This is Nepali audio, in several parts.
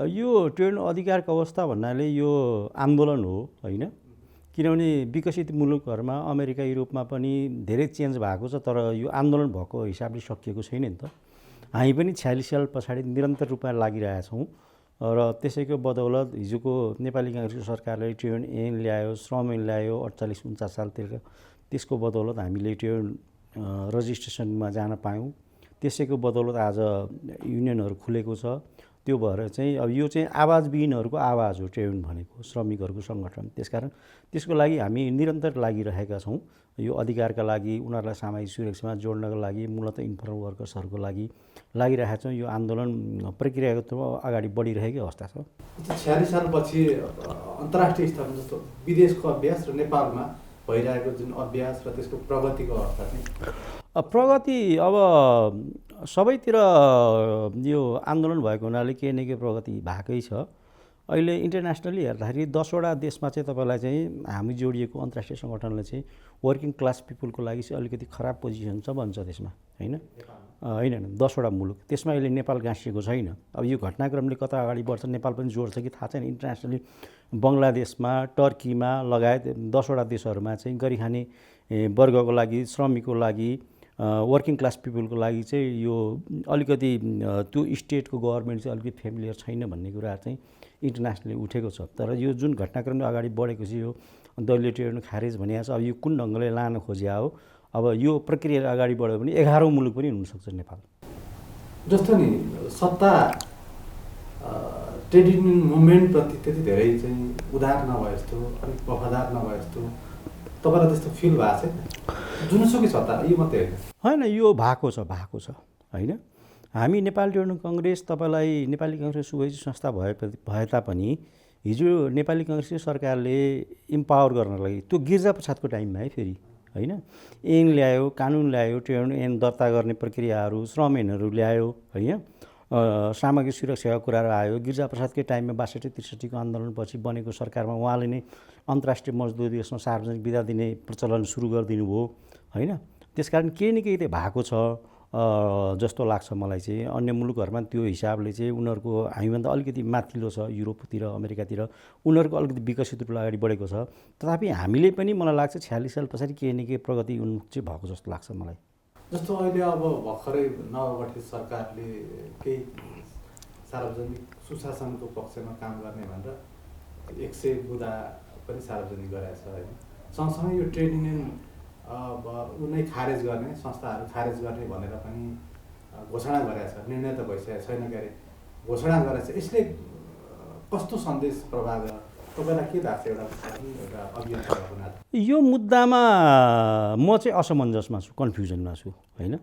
यो ट्रेड युनियन अधिकारको अवस्था भन्नाले यो आन्दोलन हो होइन, किनभने विकसित मुलुकहरूमा अमेरिका युरोपमा पनि धेरै चेन्ज भएको छ, तर यो आन्दोलन भएको हिसाबले सकिएको छैन नि त। हामी पनि 46 साल पछाडि निरन्तर रूपमा लागिरहेछौँ र त्यसैको बदौलत हिजोको नेपाली काङ्ग्रेसको सरकारले ट्रेड युनियन ऐन ल्यायो, श्रम ऐन ल्यायो 48-49 सालतिर। त्यसको बदौलत हामीले ट्रेड युनियन रजिस्ट्रेसनमा जान पायौँ। त्यसैको बदौलत आज युनियनहरू खुलेको छ। त्यो भएर चाहिँ अब यो चाहिँ आवाजविहीनहरूको आवाज हो ट्रेड युनियन भनेको, श्रमिकहरूको सङ्गठन। त्यसकारण त्यसको लागि हामी निरन्तर लागिरहेका छौँ। यो अधिकारका लागि, उनीहरूलाई सामाजिक सुरक्षामा जोड्नको लागि, मूलतः इन्फर्मल वर्कर्सहरूको लागि लागिरहेका छौँ। यो आन्दोलन प्रक्रियागत अगाडि बढिरहेकै अवस्था छ। 46 सालपछि अन्तर्राष्ट्रिय स्तरमा जस्तो विदेशको अभ्यास र नेपालमा भइरहेको जुन अभ्यास र त्यसको प्रगतिको अवस्था चाहिँ प्रगति अब सबैतिर यो आन्दोलन भएको हुनाले केही न केही प्रगति भएकै छ। अहिले इन्टरनेसनली हेर्दाखेरि 10वटा देशमा चाहिँ तपाईँलाई चाहिँ हामी जोडिएको अन्तर्राष्ट्रिय सङ्गठनले चाहिँ वर्किङ क्लास पिपुलको लागि चाहिँ अलिकति खराब पोजिसन छ भन्छ त्यसमा, होइन होइन 10वटा मुलुक, त्यसमा अहिले नेपाल गाँसिएको छैन। अब यो घटनाक्रमले कता अगाडि बढ्छ, नेपाल पनि जोड्छ कि थाहा छैन। इन्टरनेसनली बङ्गलादेशमा, टर्कीमा लगायत 10वटा देशहरूमा चाहिँ गरिखाने वर्गको लागि, श्रमिकको लागि, वर्किङ क्लास पिपुलको लागि चाहिँ यो अलिकति त्यो स्टेटको गभर्मेन्ट चाहिँ अलिकति फेमिलियर छैन भन्ने कुरा चाहिँ इन्टरनेसनली उठेको छ। तर यो जुन घटनाक्रमले अगाडि बढेको छ, यो दलीय ट्रेड युनियन खारेज भनिएको छ। अब यो कुन ढङ्गले लान खोजिया हो, अब यो प्रक्रिया अगाडि बढ्यो भने 11औँ मुलुक पनि हुनसक्छ नेपाल। जस्तो नि सत्ता ट्रेड युनियन मुभमेन्टप्रति त्यति धेरै चाहिँ उदार नभए जस्तो, अलिक वफादार नभए जस्तो तपाईँलाई त्यस्तो फिल भएको छैन? जुनसुकै सत्ता, यो मात्रै होइन, यो भएको छ होइन। हामी नेपाली ट्रेड युनियन कङ्ग्रेस, तपाईँलाई नेपाली काङ्ग्रेस सुवैची संस्था भए तापनि हिजो नेपाली काङ्ग्रेसको सरकारले इम्पावर गर्नको लागि त्यो गिर्जा प्रसादको टाइममा है फेरि होइन ऐन ल्यायो, कानुन ल्यायो, ट्रेड युनियन ऐन दर्ता गर्ने प्रक्रियाहरू, श्रम ऐनहरू ल्यायो होइन, सामाजिक सुरक्षाको कुराहरू आयो। गिर्जा प्रसादकै टाइममा 62-63 को आन्दोलनपछि बनेको सरकारमा उहाँले नै अन्तर्राष्ट्रिय मजदुर दिवसमा सार्वजनिक बिदा दिने प्रचलन सुरु गरिदिनु भयो होइन। त्यसकारण केही न केही त भएको छ जस्तो लाग्छ मलाई चाहिँ। अन्य मुलुकहरूमा त्यो हिसाबले चाहिँ उनीहरूको हामीभन्दा अलिकति माथिल्लो छ, युरोपतिर, अमेरिकातिर उनीहरूको अलिकति विकसित रूपले अगाडि बढेको छ। तथापि हामीले पनि मलाई लाग्छ 46 साल पछाडि केही न केही प्रगति उन्मुख चाहिँ भएको जस्तो लाग्छ मलाई। जस्तो अहिले अब भर्खरै नवगठित सरकारले केही सार्वजनिक सुशासनको पक्षमा काम गर्ने भनेर 100 बुँदा पनि सार्वजनिक गरेको छ होइन। सँगसँगै यो ट्रेड युनियन उनै खारेज गर्ने, संस्थाहरू खारेज गर्ने भनेर पनि घोषणा गरेको छ। निर्णय त भइसकेको छैन, के अरे घोषणा गरेको छ। यसले कस्तो सन्देश प्रभाव तपाईँलाई के लाग्छ एउटा अभियन्ता भएको नाता? यो मुद्दामा म चाहिँ असमञ्जसमा छु, कन्फ्युजनमा छु होइन।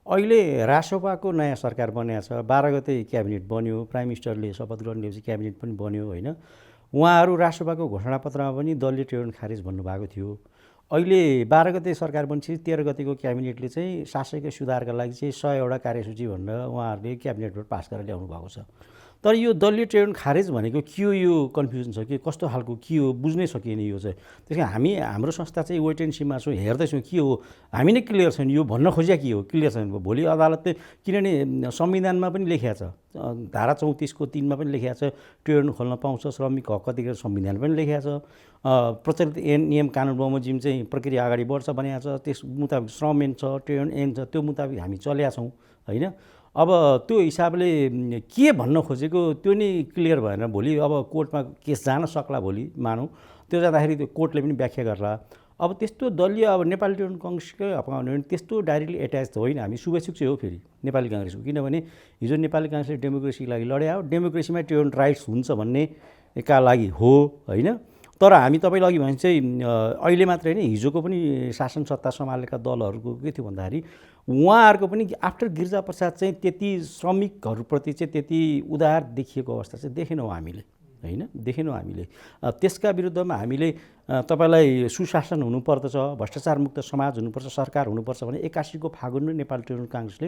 अहिले रासोपाको नयाँ सरकार बनिएको छ, 12 गते क्याबिनेट बन्यो, प्राइम मिनिस्टरले शपथ गर्नेपछि क्याबिनेट पनि बन्यो होइन। उहाँहरू रासोपाको घोषणापत्रमा पनि दलीय ट्रेड युनियन खारेज भन्नुभएको थियो। अहिले 12 गते सरकार बन्छ, 13 गतेको क्याबिनेटले चाहिँ शासकीय सुधारका लागि चाहिँ 100वटा कार्यसूची भनेर उहाँहरूले क्याबिनेटबाट पास गरेर ल्याउनु भएको छ। तर यो दलीय ट्रेड युनियन खारेज भनेको के हो, यो कन्फ्युजन छ कि कस्तो खालको के हो बुझ्नै सकिएन यो चाहिँ। त्यस कारण हाम्रो संस्था चाहिँ वेट एन्ड सीमा छौँ, हेर्दैछौँ के हो, हामी नै क्लियर छैन यो भन्न खोजिया के हो, क्लियर छैन। भोलि अदालतले, किनभने संविधानमा पनि लेखिएको छ, धारा 34 को 3 मा पनि लेखिएको छ ट्रेड युनियन खोल्न पाउँछ, श्रमिक हक अधिकार संविधान पनि लेखिएको छ। प्रचलित नियम कानुन बमोजिम चाहिँ प्रक्रिया अगाडि बढ्छ भनेको छ, त्यस मुताबिक श्रम ऐन छ, ट्रेड युनियन ऐन छ, त्यो मुताबिक हामी चलेका छौँ होइन। अब त्यो हिसाबले के भन्न खोजेको त्यो नै क्लियर भएन। भोलि अब कोर्टमा केस जान सक्ला, भोलि मानौँ त्यो जाँदाखेरि त्यो कोर्टले पनि व्याख्या गर्ला। अब त्यस्तो दलीय अब नेपाली ट्रेड युनियन कङ्ग्रेसकै हकमा भने त्यस्तो डाइरेक्टली एट्याच त होइन। हामी शुभेच्छुक चाहिँ हो फेरि नेपाली काङ्ग्रेसको, किनभने हिजो नेपाली काङ्ग्रेसले डेमोक्रेसीको लागि लडे हो, डेमोक्रेसीमा ट्रेड युनियन राइट्स हुन्छ भन्नेका लागि हो होइन। तर हामी तपाईँले अघि भने चाहिँ अहिले मात्रै होइन, हिजोको पनि शासन सत्ता सम्हालेका दलहरूको के थियो भन्दाखेरि उहाँहरूको पनि आफ्टर गिर्जा प्रसाद चाहिँ त्यति श्रमिकहरूप्रति चाहिँ त्यति उदार देखिएको अवस्था चाहिँ देखेनौँ हामीले होइन, देखेनौँ हामीले। त्यसका विरुद्धमा हामीले तपाईँलाई सुशासन हुनुपर्दछ, भ्रष्टाचारमुक्त समाज हुनुपर्छ, सरकार हुनुपर्छ भने 81 को फागुनमा नेपाली ट्रेड युनियन काङ्ग्रेसले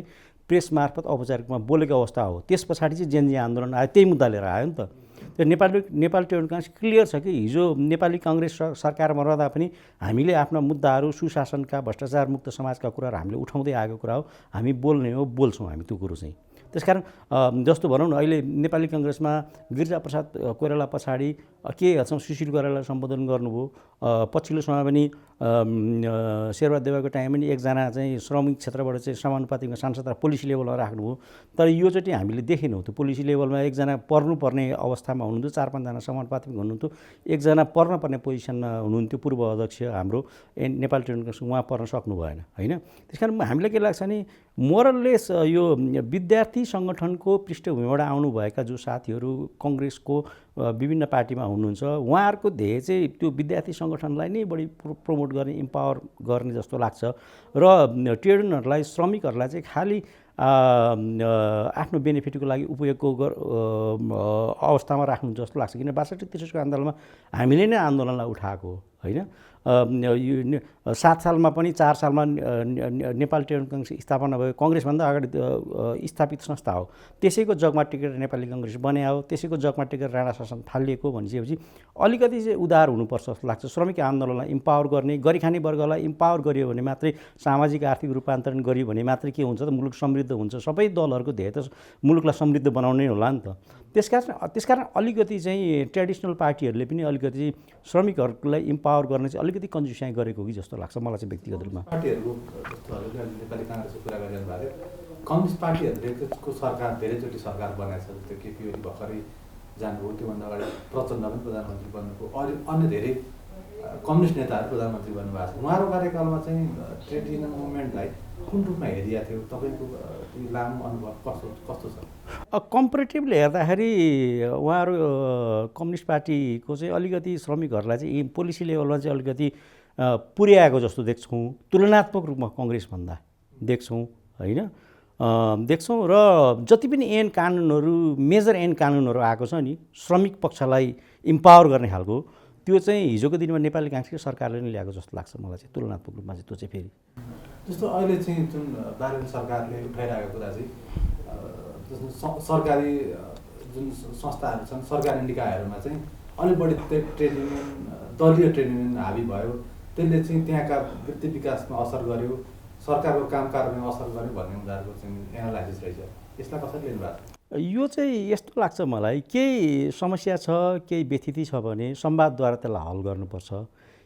प्रेस मार्फत औपचारिक रूपमा बोलेको अवस्था हो। त्यस पछाडि चाहिँ जेनजी आन्दोलन आयो, त्यही मुद्दा लिएर आयो नि त। त्यो Nepali trade union Congress clear छ कि हिजो नेपाली काङ्ग्रेस सरकारमा रहँदा पनि हामीले आफ्ना मुद्दाहरू, सुशासनका, भ्रष्टाचारमुक्त समाजका कुराहरू हामीले उठाउँदै आएको कुरा हो। हामी बोल्ने हो, बोल्छौँ हामी त्यो कुरो चाहिँ। त्यसकारण जस्तो भनौँ न अहिले नेपाली काङ्ग्रेसमा गिरिजाप्रसाद कोइराला पछाडि के हदसम्म सुशील कोइरालालाई सम्बोधन गर्नुभयो। पछिल्लो समय पनि शेरबहादुर देउवाको टाइम पनि एकजना चाहिँ श्रमिक क्षेत्रबाट चाहिँ समानुपातिकमा सांसदलाई पोलिसी लेभलमा राख्नुभयो। तर योचोटि हामीले देखेनौँ त्यो पोलिसी लेभलमा एकजना पर्नुपर्ने अवस्थामा हुनुहुन्थ्यो, 4-5 जना समानुपातिक हुनुहुन्थ्यो, एकजना पर्नुपर्ने पोजिसनमा हुनुहुन्थ्यो पूर्व अध्यक्ष हाम्रो नेपाल ट्रेड युनियन काङ्ग्रेस, उहाँ पर्न सक्नु भएन होइन। त्यस कारण हामीलाई के लाग्छ भने मोरललेस यो विद्यार्थी सङ्गठनको पृष्ठभूमिबाट आउनुभएका जो साथीहरू काङ्ग्रेसको विभिन्न पार्टीमा हुनुहुन्छ उहाँहरूको ध्येय चाहिँ त्यो विद्यार्थी सङ्गठनलाई नै बढी प्रमोट गर्ने, इम्पावर गर्ने जस्तो लाग्छ र ट्रेड युनियनहरूलाई, श्रमिकहरूलाई चाहिँ खालि आफ्नो बेनिफिटको लागि उपयोगको अवस्थामा राख्नु जस्तो लाग्छ। किन 62-63को आन्दोलनमा हामीले नै आन्दोलनलाई उठाएको होइन। 7 सालमा पनि 4 सालमा नेपाल ट्रेड युनियन काङ्ग्रेस स्थापना भयो, काङ्ग्रेसभन्दा अगाडि स्थापित संस्था हो। त्यसैको जगमा टेकेर नेपाली काङ्ग्रेस बनायो, त्यसैको जगमा टेकेर राणा शासन थालिएको भनिसकेपछि अलिकति चाहिँ उदार हुनुपर्छ जस्तो लाग्छ। श्रमिक आन्दोलनलाई इम्पावर गर्ने, गरिखाने वर्गलाई इम्पावर गरियो भने मात्रै, सामाजिक आर्थिक रूपान्तरण गरियो भने मात्रै के हुन्छ त, मुलुक समृद्ध हुन्छ। सबै दलहरूको ध्येय त मुलुकलाई समृद्ध बनाउनै होला नि त। त्यसकारण अलिकति चाहिँ ट्रेडिसनल पार्टीहरूले पनि अलिकति श्रमिकहरूलाई इम्पावर गर्ने चाहिँ अलिकति कन्जुसाइ गरेको कि जस्तो लाग्छ मलाई चाहिँ व्यक्तिगत रूपमा। पार्टीहरूको जस्तो नेपाली काङ्ग्रेसको कुरा गरिरहनु भएको थियो, कम्युनिस्ट पार्टीहरूले को सरकार धेरैचोटि सरकार बनाएको छ। जस्तै केपी ओली भर्खरै जानुभयो, त्योभन्दा अगाडि प्रचण्ड पनि प्रधानमन्त्री बन्नुभयो, अन्य धेरै कम्युनिस्ट नेताहरू प्रधानमन्त्री बन्नुभएको छ। उहाँहरूको कार्यकालमा चाहिँ ट्रेड युनियन मुभमेन्टलाई कुन रूपमा हेरिएको थियो, तपाईँको लामो अनुभव कस्तो छ? कम्पेरिटिभली हेर्दाखेरि उहाँहरू कम्युनिस्ट पार्टीको चाहिँ अलिकति श्रमिकहरूलाई चाहिँ पोलिसी लेभलमा चाहिँ अलिकति पुर्याएको जस्तो देख्छौँ, तुलनात्मक रूपमा काङ्ग्रेसभन्दा देख्छौँ होइन। देख्छौँ र जति पनि ऐन कानुनहरू, मेजर ऐन कानुनहरू आएको छ नि श्रमिक पक्षलाई इम्पावर गर्ने खालको, त्यो चाहिँ हिजोको दिनमा नेपाली काङ्ग्रेसको सरकारले नै ल्याएको जस्तो लाग्छ मलाई चाहिँ तुलनात्मक रूपमा चाहिँ। त्यो चाहिँ फेरि जस्तो अहिले चाहिँ जुन बारेन सरकारले उठाइरहेको कुरा चाहिँ सरकारी जुन संस्थाहरू छन्, सरकारी निकायहरूमा चाहिँ अलिक बढी ट्रेड युनियन, दलीय ट्रेड युनियन हाबी भयो, त्यसले चाहिँ त्यहाँका वृत्ति विकासमा असर गर्यो, सरकारको काम कारबाहीमा असर गर्यो भन्ने उनीहरूको चाहिँ एनालाइसिस रहेछ। यसलाई कसरी लिनु भएको? यो चाहिँ यस्तो लाग्छ मलाई, केही समस्या छ, केही व्यथिति छ भने संवादद्वारा त्यसलाई हल गर्नुपर्छ।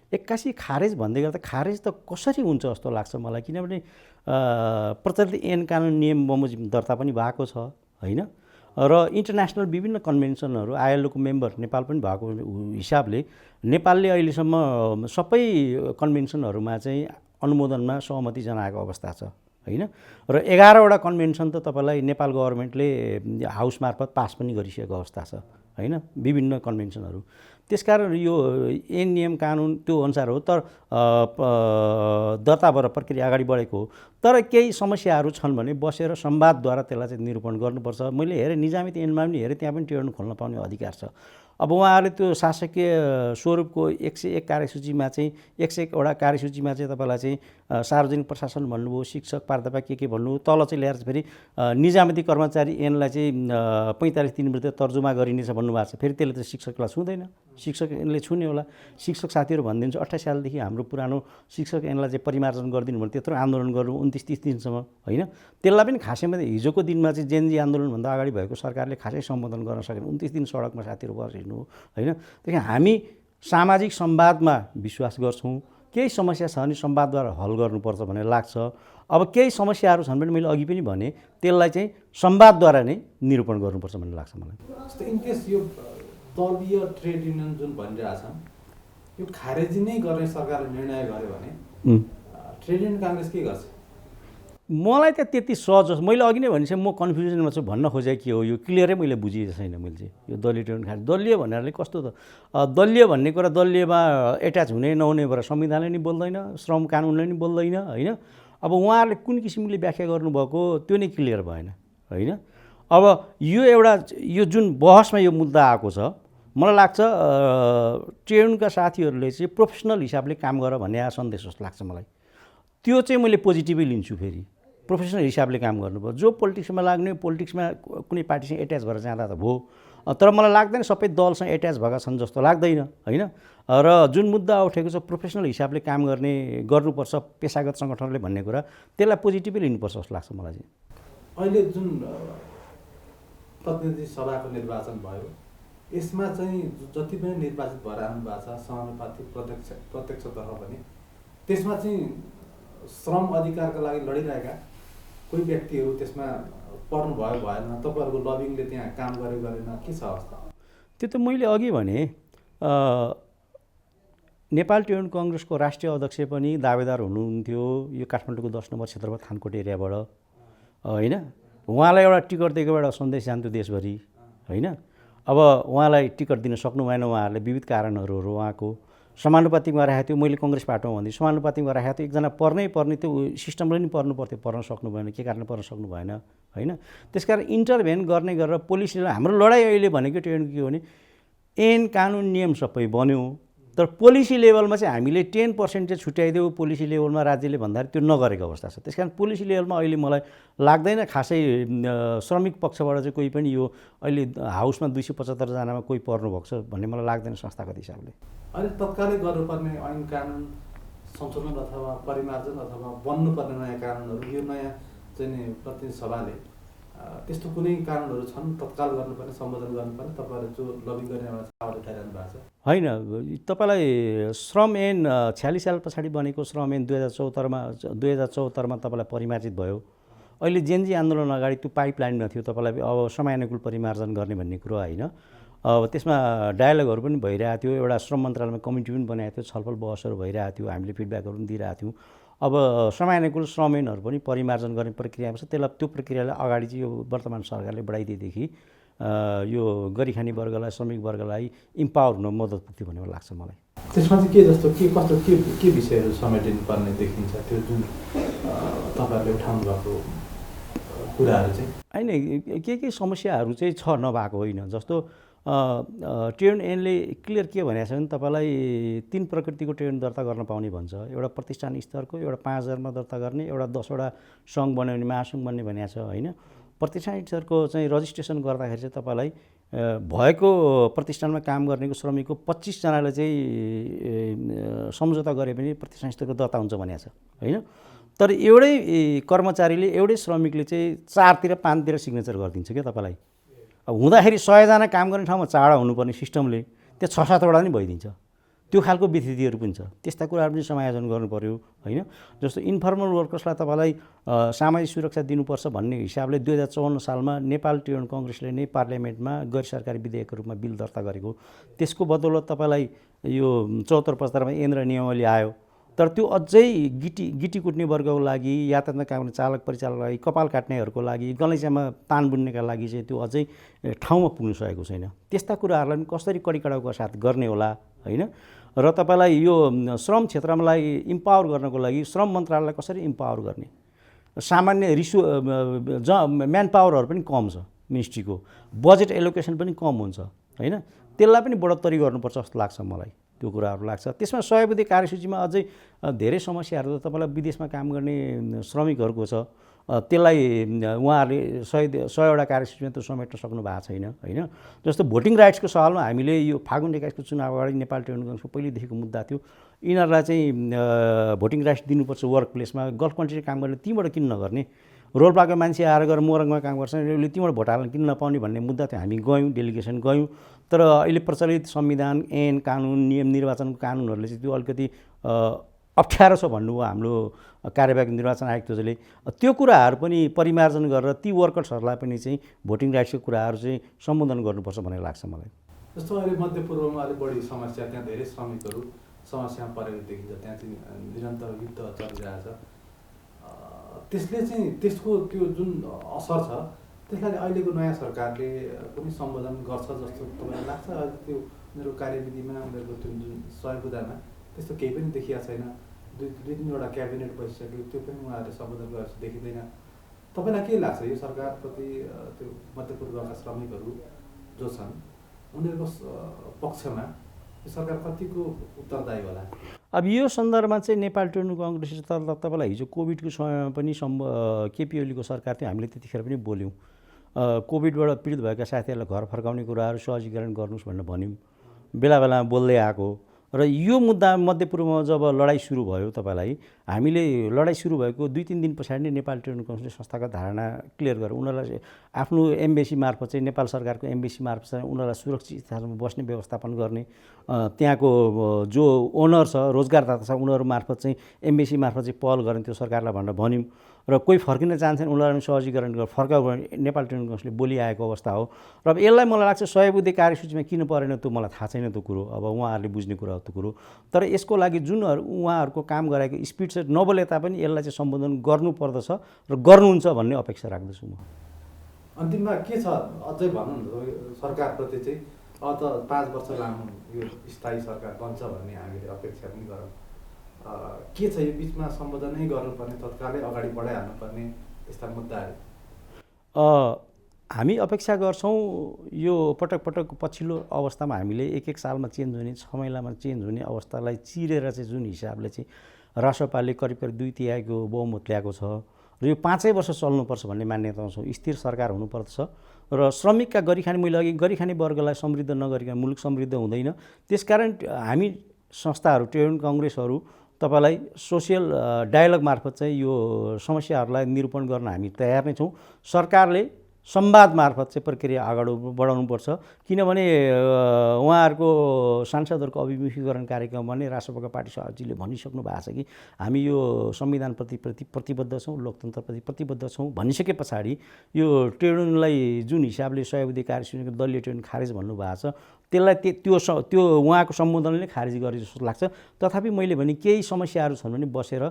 एक्कासी खारेज भन्दै गर्दा खारेज त कसरी हुन्छ जस्तो लाग्छ मलाई, किनभने प्रचलित ऐन कानुन नियम बमोजिम दर्ता पनि भएको छ होइन। र इन्टरनेसनल विभिन्न कन्भेन्सनहरू, आइएलओको मेम्बर नेपाल पनि भएको हिसाबले नेपालले अहिलेसम्म सबै कन्भेन्सनहरूमा चाहिँ अनुमोदनमा सहमति जनाएको अवस्था छ होइन। र 11वटा कन्भेन्सन त तपाईँलाई नेपाल गभर्मेन्टले हाउस मार्फत पास पनि गरिसकेको अवस्था छ होइन, विभिन्न कन्भेन्सनहरू। त्यसकारण यो ऐन नियम कानुन त्यो अनुसार हो, तर दर्ता भएर प्रक्रिया अगाडि बढेको हो। तर केही समस्याहरू छन् भने बसेर संवादद्वारा त्यसलाई चाहिँ निरूपण गर्नुपर्छ। मैले हेरेँ निजामित ऐनमा पनि हेरेँ, त्यहाँ पनि ट्रेड युनियन खोल्न पाउने अधिकार छ। अब उहाँहरूले त्यो शासकीय स्वरूपको 101 कार्यसूचीमा चाहिँ 101वटा कार्यसूचीमा चाहिँ तपाईँलाई चाहिँ सार्वजनिक प्रशासन भन्नुभयो, शिक्षक, प्राध्यापक के भन्नुभयो, तल चाहिँ ल्याएर फेरि निजामती कर्मचारी ऐनलाई चाहिँ 45(3) विरुद्ध तर्जुमा गरिनेछ भन्नुभएको छ। फेरि त्यसले त शिक्षकलाई छुँदैन, शिक्षक ऐनले छुने होला। शिक्षक साथीहरू भनिदिन्छ 28 सालदेखि हाम्रो पुरानो शिक्षक ऐनलाई चाहिँ परिमार्जन गरिदिनु भने त्यत्रो आन्दोलन गर्नु 29-30 दिनसम्म होइन। त्यसलाई पनि खासैमा हिजोको दिनमा चाहिँ जेनजी आन्दोलनभन्दा अगाडि भएको सरकारले खासै सम्बोधन गर्न सकेन। 29 दिन सडकमा साथीहरू बसिनु होइन। त्यही हामी सामाजिक संवादमा विश्वास गर्छौँ। केही समस्या छ भने संवादद्वारा हल गर्नुपर्छ भन्ने लाग्छ। अब केही समस्याहरू छन् भने मैले अघि पनि भने त्यसलाई चाहिँ संवादद्वारा नै निरूपण गर्नुपर्छ भन्ने लाग्छ मलाई। जस्तो इनकेस यो दलीय ट्रेड युनियन जुन भनिरहेछन् यो खारेजी नै गर्ने सरकारले निर्णय गर्यो भने ट्रेड युनियन काङ्ग्रेस के गर्छ? मलाई त त्यति सहज, मैले अघि नै भनेपछि म कन्फ्युजनमा छु। भन्न खोजेको के हो यो क्लियरै मैले बुझेको छैन मैले चाहिँ। यो दलीय ट्रेड युनियन खारेज, दलीय भन्नाले कस्तो त, दलीय भन्ने कुरा दलीयमा एट्याच हुने नहुने भएर संविधानले नि बोल्दैन, श्रम कानुनले नि बोल्दैन होइन। अब उहाँहरूले कुन किसिमले व्याख्या गर्नुभएको त्यो नै क्लियर भएन होइन। अब यो जुन बहसमा यो मुद्दा आएको छ, मलाई लाग्छ ट्रेड युनियनका साथीहरूले चाहिँ प्रोफेसनल हिसाबले काम गर भन्ने सन्देश जस्तो लाग्छ मलाई। त्यो चाहिँ मैले पोजिटिभै लिन्छु। फेरि प्रोफेसनल हिसाबले काम गर्नुपर्छ। जो पोलिटिक्समा लाग्ने, पोलिटिक्समा कुनै पार्टीसँग एट्याच भएर जाँदा त भयो, तर मलाई लाग्दैन सबै दलसँग एट्याच भएका छन् जस्तो लाग्दैन होइन। र जुन मुद्दा उठेको छ प्रोफेसनल हिसाबले काम गर्नुपर्छ पेसागत सङ्गठनले भन्ने कुरा, त्यसलाई पोजिटिभै लिनुपर्छ जस्तो लाग्छ मलाई चाहिँ। अहिले जुन प्रतिनिधि सभाको निर्वाचन भयो, यसमा चाहिँ जति पनि निर्वाचित भएर आउनु भएको छ समानुपातिक प्रत्यक्षतर्फ पनि, त्यसमा चाहिँ श्रम अधिकारका लागि लडिरहेका कोही व्यक्तिहरू त्यसमा पर्नु भयो भएन, तपाईँहरूको लबिङले त्यहाँ काम गर्यो गरेन, के छ अवस्था? त्यो त मैले अघि भने नेपाल टेबल कङ्ग्रेसको राष्ट्रिय अध्यक्ष पनि दावेदार हुनुहुन्थ्यो यो काठमाडौँको 10 नम्बर क्षेत्रमा थानकोट एरियाबाट, होइन? उहाँलाई एउटा टिकट दिएको एउटा सन्देश जान्थ्यो देशभरि, होइन? अब उहाँलाई टिकट दिन सक्नु भएन, उहाँहरूले विविध कारणहरू उहाँको समानुपातिकमा राखेको थियो। मैले कङ्ग्रेस पार्टीमा भन्दै समानुपातिकमा राखेको थियो, एकजना पर्ने त्यो सिस्टमले नि पर्नु पर्थ्यो, पर्न सक्नु भएन, के कारणले पर्न सक्नु भएन, होइन? त्यसकारण इन्टरभेन गर्ने गरेर पुलिसले हाम्रो लडाइँ अहिले भनेको टेबल के हो भने ऐन कानुन नियम सबै बन्यो, तर पोलिसी लेभलमा चाहिँ हामीले 10% चाहिँ छुट्याइदियो पोलिसी लेभलमा राज्यले भन्दाखेरि त्यो नगरेको अवस्था छ। त्यसकारण पोलिसी लेभलमा अहिले मलाई लाग्दैन खासै श्रमिक पक्षबाट चाहिँ कोही पनि यो अहिले हाउसमा 275 जनामा कोही पर्नुभएको छ भन्ने मलाई लाग्दैन संस्थागत हिसाबले। अहिले तत्कालै गर्नुपर्ने ऐन कानुन संशोधन अथवा परिमार्जन अथवा बन्नुपर्ने नयाँ कानुनहरू, यो नयाँ चाहिँ प्रतिनिधि सभाले त्यस्तो कुनै कानुनहरू छन् तत्काल गर्नुपर्ने, सम्बोधन गर्नुपर्ने, तपाईँहरू जो लबिङ गर्ने एउटा आवाज उठाइरहनु भएको छ? होइन, तपाईँलाई श्रम ऐन 46 साल पछाडि बनेको श्रम ऐन 2074मा तपाईँलाई परिमार्जित भयो। अहिले जेनजी आन्दोलन अगाडि त्यो पाइपलाइनमा थियो, तपाईँलाई अब समयानुकूल परिमार्जन गर्ने भन्ने कुरो होइन। अब त्यसमा डायलगहरू पनि भइरहेको थियो, एउटा श्रम मन्त्रालयमा कमिटी पनि बनाएको थियो, छलफल बहसहरू भइरहेको थियो, हामीले फिडब्याकहरू पनि दिइरहेको थियौँ। अब समयानुकूल श्रम ऐनहरू पनि परिमार्जन गर्ने प्रक्रियामा छ, त्यसलाई त्यो प्रक्रियालाई अगाडि चाहिँ यो वर्तमान सरकारले बढाइदिएदेखि यो गरिखाने वर्गलाई, श्रमिक वर्गलाई इम्पावर हुन मद्दत पुग्थ्यो भन्ने लाग्छ मलाई। त्यसमा चाहिँ के जस्तो के विषयहरू समेटिनु पर्ने देखिन्छ, त्यो जुन तपाईँहरूले उठाउनु भएको कुराहरू चाहिँ? होइन, के समस्याहरू चाहिँ छ नभएको होइन। जस्तो ट्रेन ऐनले क्लियर के भनेको छ भने तपाईँलाई 3 प्रकृतिको ट्रेन दर्ता गर्न पाउने भन्छ। एउटा प्रतिष्ठान स्तरको, एउटा 5000मा दर्ता गर्ने, एउटा 10वटा सङ्घ बनाउने महासङ्घ बन्ने भनेको छ, होइन? प्रतिष्ठान स्तरको चाहिँ रजिस्ट्रेसन गर्दाखेरि चाहिँ तपाईँलाई भएको प्रतिष्ठानमा काम गर्नेको श्रमिकको 25 जनाले चाहिँ सम्झौता गरे पनि प्रतिष्ठान स्तरको दर्ता हुन्छ भनेको छ, होइन? तर एउटै कर्मचारीले, एउटै श्रमिकले चाहिँ 4तिर 5तिर सिग्नेचर गरिदिन्छ क्या तपाईँलाई। अब हुँदाखेरि 100 जना काम गर्ने ठाउँमा 4 हुनुपर्ने सिस्टमले त्यो 6-7वटा नि भइदिन्छ। त्यो खालको विकृतिहरू पनि छ, त्यस्ता कुराहरू पनि समायोजन गर्नु पर्यो, होइन? जस्तो इन्फर्मल वर्कर्सलाई तपाईँलाई सामाजिक सुरक्षा दिनुपर्छ भन्ने हिसाबले 2054 सालमा नेपाल टेबल कङ्ग्रेसले नै पार्लियामेन्टमा गैर सरकारी विधेयकको रूपमा बिल दर्ता गरेको। त्यसको बदौलत तपाईँलाई यो 74-75मा ऐन र नियमावली आयो, तर त्यो अझै गिटी कुट्ने वर्गको लागि, यातायातमा काम गर्ने चालक परिचालकको लागि, कपाल काट्नेहरूको लागि, गलैँचामा तान बुन्नेका लागि चाहिँ त्यो अझै ठाउँमा पुग्न सकेको छैन। त्यस्ता कुराहरूलाई पनि कसरी कडिकडाउको साथ गर्ने होला, होइन? र तपाईँलाई यो श्रम क्षेत्रलाई इम्पावर गर्नको लागि श्रम मन्त्रालयलाई कसरी इम्पावर गर्ने, सामान्य म्यान पावरहरू पनि कम छ, मिनिस्ट्रीको बजेट एलोकेसन पनि कम हुन्छ, होइन? त्यसलाई पनि बढोत्तरी गर्नुपर्छ जस्तो लाग्छ मलाई, त्यो कुराहरू लाग्छ। त्यसमा सयबुद्धि कार्यसूचीमा अझै धेरै समस्याहरू त तपाईँलाई विदेशमा काम गर्ने श्रमिकहरूको छ, त्यसलाई उहाँहरूले 100वटा कार्यसूचीमा त्यो समेट्न सक्नु भएको छैन, होइन? जस्तो भोटिङ राइट्सको सवालमा हामीले यो फागुन 21को चुनाव अगाडि नेपाल टेबल कङ्ग्रेसको पहिलेदेखिको मुद्दा थियो, यिनीहरूलाई चाहिँ भोटिङ राइट्स दिनुपर्छ वर्क प्लेसमा। गल्फ कन्ट्रीले काम गर्ने तीबाट किन नगर्ने, रोल्पाको मान्छे आएर गएर मोरङमा काम गर्छ, उसले तीबाट भोट हाल्न किन नपाउने भन्ने मुद्दा थियो। हामी गयौँ, डेलिगेसन गयौँ, तर अहिले प्रचलित संविधान, ऐन कानुन, नियम निर्वाचनको कानुनहरूले चाहिँ त्यो अलिकति अप्ठ्यारो छ भन्नुभयो हाम्रो कार्यवाहक निर्वाचन आयुक्तले। त्यो कुराहरू पनि परिमार्जन गरेर ती वर्कर्सहरूलाई पनि चाहिँ भोटिङ राइट्सको कुराहरू चाहिँ सम्बोधन गर्नुपर्छ भन्ने लाग्छ मलाई। जस्तो अहिले मध्यपूर्वमा अलिक बढी समस्या, त्यहाँ धेरै श्रमिकहरू समस्यामा परेको देखिन्छ, त्यहाँ चाहिँ निरन्तर युद्ध चलिरहेछ। त्यसले चाहिँ त्यसको त्यो जुन असर छ त्यसलाई अहिलेको नयाँ सरकारले पनि सम्बोधन गर्छ जस्तो तपाईँलाई लाग्छ? त्यो उनीहरूको कार्यविधिमा, उनीहरूको त्यो जुन सहयोगदामा त्यस्तो केही पनि देखिएको छैन। 2-3वटा क्याबिनेट बसिसक्यो, त्यो पनि उहाँहरूले सम्बोधन गरेर देखिँदैन। तपाईँलाई के लाग्छ यो सरकारप्रति, त्यो मध्यपूर्वका श्रमिकहरू जो छन् उनीहरूको पक्षमा यो सरकार कतिको उत्तरदायी होला? अब यो सन्दर्भमा चाहिँ नेपाल टेबल कङ्ग्रेस तपाईँलाई हिजो कोभिडको समयमा पनि केपी ओलीको सरकार थियो, हामीले त्यतिखेर पनि बोल्यौँ। कोभिडबाट पीडित भएका साथीहरूलाई घर फर्काउने कुराहरू सहजीकरण गर्नुहोस् भनेर भन्यौँ, बेला बेलामा बोल्दै आएको। र यो मुद्दा मध्यपूर्वमा जब लडाइँ सुरु भयो तपाईँलाई हामीले लडाइँ सुरु भएको 2-3 दिन पछाडि नै नेपाल ट्रेड युनियन काउन्सिलले संस्थाको धारणा क्लियर गरेर उनीहरूलाई आफ्नो एम्बेसी मार्फत चाहिँ नेपाल सरकारको एम्बेसी मार्फत चाहिँ उनीहरूलाई सुरक्षित स्थानमा बस्ने व्यवस्थापन गर्ने त्यहाँको जो ओनर छ रोजगारदाता छ उनीहरू मार्फत चाहिँ एम्बेसी मार्फत चाहिँ पहल गर्ने त्यो सरकारलाई भनेर भन्यौँ र कोही फर्किन चाहन्छन् उनीहरूलाई सहजीकरण गरेर फर्काउ भने नेपाल ट्रेड युनियन काउन्सिलले बोलिआएको अवस्था हो र अब यसलाई मलाई लाग्छ 100 बुँदे कार्यसूचीमा किन परेन त्यो मलाई थाहा छैन त्यो कुरो अब उहाँहरूले बुझ्ने कुरा हो त्यो कुरो तर यसको लागि जुनहरू उहाँहरूको काम गराएको स्पिड चाहिँ नबोले तापनि यसलाई चाहिँ सम्बोधन गर्नुपर्दछ र गर्नुहुन्छ भन्ने अपेक्षा राख्दछु म अन्तिममा के छ अझै भन्नु न सरकारप्रति चाहिँ त 5 वर्ष लामो यो स्थायी सरकार बन्छ भन्ने हामीले अपेक्षा पनि गरौँ के छ यो बिचमा सम्बोधनै गर्नुपर्ने तत्कालै अगाडि बढाइहाल्नुपर्ने यस्ता मुद्दाहरू हामी अपेक्षा गर्छौँ यो पटक पटक पछिल्लो अवस्थामा हामीले 1-1 सालमा चेन्ज हुने 6 महिनामा चेन्ज हुने अवस्थालाई चिरेर चाहिँ जुन हिसाबले चाहिँ राष्ट्रपालले करिब 2/3 बहुमत ल्याएको छ र यो 5 वर्ष चल्नुपर्छ भन्ने मान्यता छौँ स्थिर सरकार हुनुपर्छ र श्रमिकका गरिखाने मैले अघि गरिखाने वर्गलाई समृद्ध नगरिकन मुलुक समृद्ध हुँदैन त्यसकारण हामी संस्थाहरू ट्रेड युनियन कङ्ग्रेसहरू तपाईलाई सोसियल डायलग मार्फत चाहिँ यो समस्याहरूलाई निरूपण गर्न हामी तयार नै छौँ सरकारले संवाद मार्फत चाहिँ प्रक्रिया अगाडि बढाउनुपर्छ किनभने उहाँहरूको सांसदहरूको अभिमुखीकरण कार्यक्रममा नै राष्ट्रपतिका पार्टी सभापतिले भनिसक्नु भएको छ कि हामी यो संविधानप्रति प्रतिबद्ध छौँ लोकतन्त्रप्रति प्रतिबद्ध छौँ भनिसके पछाडि यो ट्रेड युनियनलाई जुन हिसाबले 100 बुँदे कार्यसूचीको दलीय ट्रेड युनियन खारेज भन्नुभएको छ त्यसलाई त्यो उहाँको सम्बोधनले खारेज गरे जस्तो लाग्छ तथापि मैले भने केही समस्याहरू छन् भने बसेर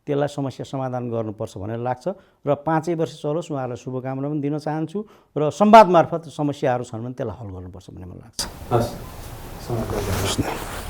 त्यसलाई समस्या समाधान गर्नुपर्छ भनेर लाग्छ र 5 वर्ष चलोस् उहाँहरूलाई शुभकामना पनि दिन चाहन्छु र संवाद मार्फत समस्याहरू छन् भने त्यसलाई हल गर्नुपर्छ भन्ने मलाई लाग्छ हस्